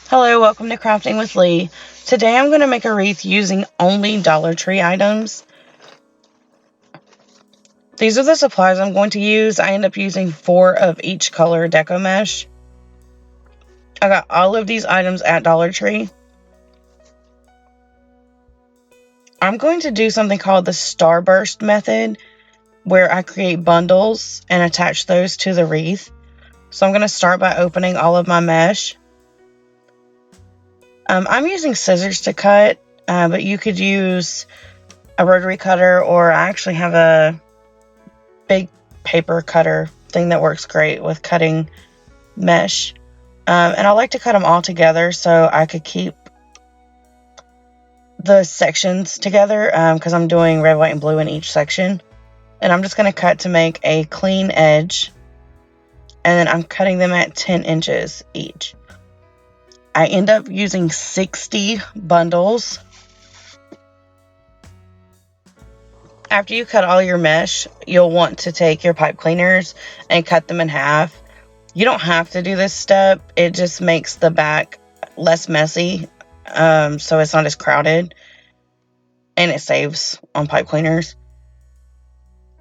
Hello, welcome to Crafting with Lee. Today I'm going to make a wreath using only Dollar Tree items. These are the supplies I'm going to use. I end up using 4 of each color deco mesh. I got all of these items at Dollar Tree. I'm going to do something called the Starburst Method, where I create bundles and attach those to the wreath. So I'm going to start by opening all of my mesh. I'm using scissors to cut, but you could use a rotary cutter, or I actually have a big paper cutter thing that works great with cutting mesh. And I like to cut them all together so I could keep the sections together because I'm doing red, white, and blue in each section. And I'm just going to cut to make a clean edge. And then I'm cutting them at 10 inches each. I end up using 60 bundles. After you cut all your mesh, you'll want to take your pipe cleaners and cut them in half. You don't have to do this step. It just makes the back less messy, so it's not as crowded, and it saves on pipe cleaners.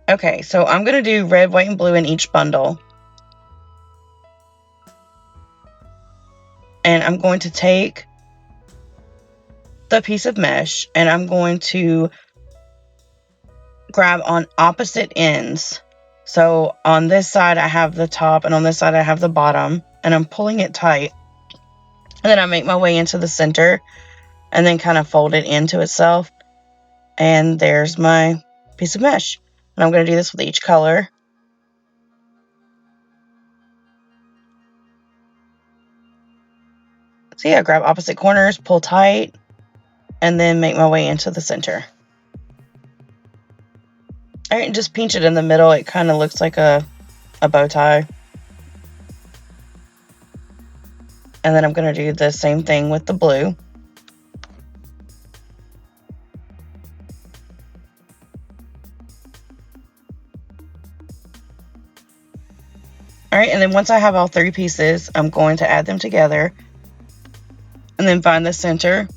Okay, so I'm going to do red, white, and blue in each bundle. And I'm going to take the piece of mesh, and I'm going to grab on opposite ends. So on this side I have the top, and on this side I have the bottom, and I'm pulling it tight. And then I make my way into the center and then kind of fold it into itself. And there's my piece of mesh. And I'm going to do this with each color. So yeah, grab opposite corners, pull tight, and then make my way into the center. Alright, and just pinch it in the middle. It kind of looks like a bow tie. And then I'm going to do the same thing with the blue. Alright, and then once I have all 3 pieces, I'm going to add them together. And then find the center.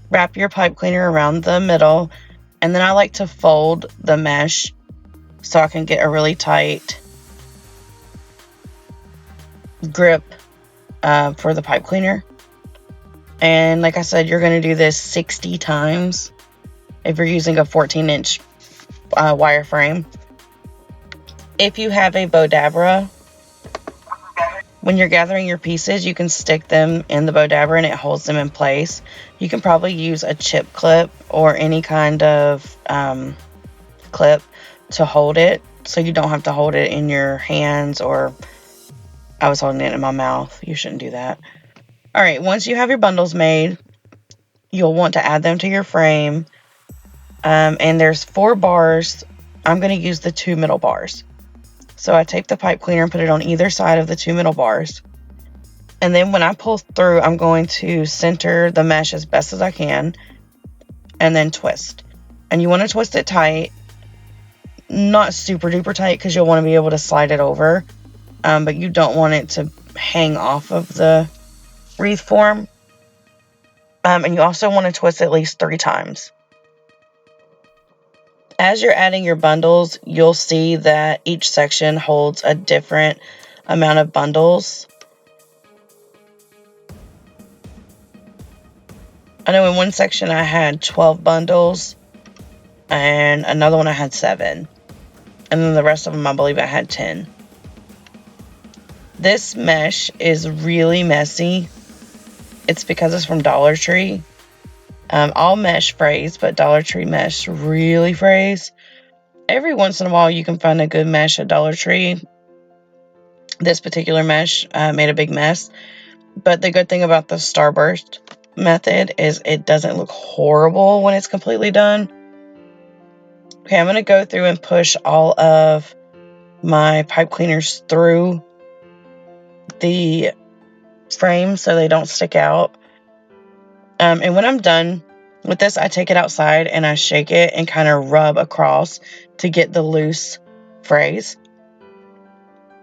Wrap your pipe cleaner around the middle. And then I like to fold the mesh so I can get a really tight grip for the pipe cleaner. And like I said, you're going to do this 60 times if you're using a 14-inch wireframe. If you have a Bowdabra, when you're gathering your pieces, you can stick them in the Bowdabra and it holds them in place. You can probably use a chip clip or any kind of clip to hold it, so you don't have to hold it in your hands, or I was holding it in my mouth. You shouldn't do that. Alright, once you have your bundles made, you'll want to add them to your frame. And there's 4 bars. I'm going to use the 2 middle bars. So I take the pipe cleaner and put it on either side of the 2 middle bars. And then when I pull through, I'm going to center the mesh as best as I can. And then twist. And you want to twist it tight. Not super duper tight, because you'll want to be able to slide it over. But you don't want it to hang off of the wreath form. And you also want to twist at least 3 times. As you're adding your bundles, you'll see that each section holds a different amount of bundles. I know in one section I had 12 bundles, and another one I had 7. And then the rest of them, I believe I had 10. This mesh is really messy. It's because it's from Dollar Tree. All mesh frays, but Dollar Tree mesh really frays. Every once in a while you can find a good mesh at Dollar Tree. This particular mesh made a big mess. But the good thing about the Starburst method is it doesn't look horrible when it's completely done. Okay, I'm going to go through and push all of my pipe cleaners through the frame so they don't stick out. And when I'm done with this, I take it outside and I shake it and kind of rub across to get the loose frays.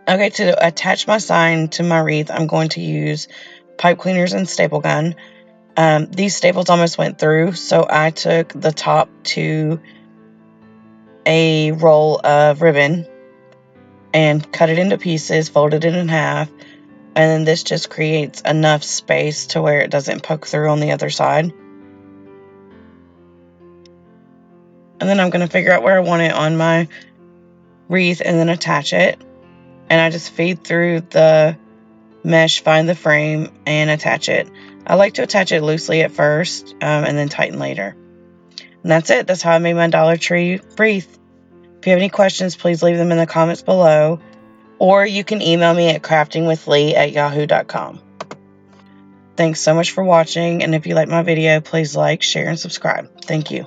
Okay, to attach my sign to my wreath, I'm going to use pipe cleaners and staple gun. These staples almost went through, so I took the top to a roll of ribbon and cut it into pieces, folded it in half, and then this just creates enough space to where it doesn't poke through on the other side. And then I'm going to figure out where I want it on my wreath and then attach it. And I just feed through the mesh, find the frame, and attach it. I like to attach it loosely at first and then tighten later. And that's it. That's how I made my Dollar Tree wreath. If you have any questions, please leave them in the comments below. Or you can email me at craftingwithlee@yahoo.com. Thanks so much for watching, and if you like my video, please like, share, and subscribe. Thank you.